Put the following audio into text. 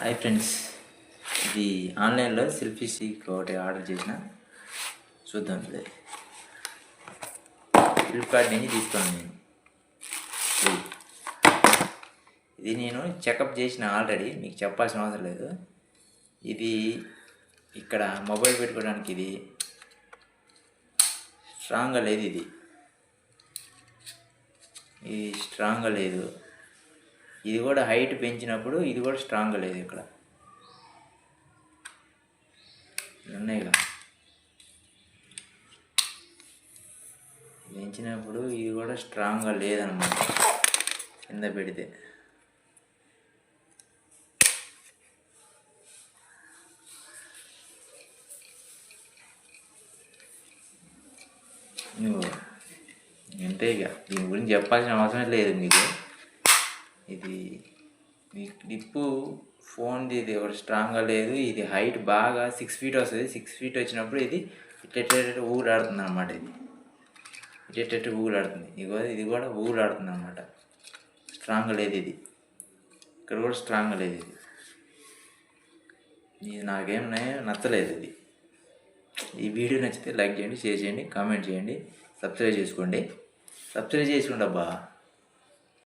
Hi friends, ఇది ఆన్లైన్లో selfie stick ఒకటి ఆర్డర్ చేసిన. చూద్దాం. ఫ్లిప్కార్ట్ నుంచి తీసుకున్నాను నేను. ఇది నేను చెకప్ చేసిన ఆల్రెడీ, మీకు చెప్పాల్సిన అవసరం లేదు. ఇది ఇక్కడ మొబైల్ పెట్టుకోవడానికి ఇది స్ట్రాంగ్గా లేదు. ఇది స్ట్రాంగ్గా లేదు. ఇది కూడా హైట్ పెంచినప్పుడు ఇది కూడా స్ట్రాంగ్గా లేదు. ఇక్కడ ఉన్నాయిగా, పెంచినప్పుడు ఇది కూడా స్ట్రాంగ్గా లేదన్నమాట. కింద పెడితే అంతే. ఇక దీని గురించి చెప్పాల్సిన అవసరం లేదు మీకు. ఇది మీ క్లిప్పు ఫోన్ది ఇది ఒకటి స్ట్రాంగ్గా లేదు. ఇది హైట్ బాగా 6 feet వస్తుంది. 6 feet వచ్చినప్పుడు ఇది ఇట్ట ఊగులాడుతుంది అన్నమాట. ఇది ఇట్ట ఊగులాడుతుంది. ఇది కూడా ఊగులాడుతుంది అన్నమాట. స్ట్రాంగ్ లేదు. ఇది ఇక్కడ కూడా స్ట్రాంగ్ లేదు. ఇది నాకేం నచ్చలేదు. ఈ వీడియో నచ్చితే లైక్ చేయండి, షేర్ చేయండి, కామెంట్ చేయండి, సబ్స్క్రైబ్ చేసుకోండి. అబ్బా.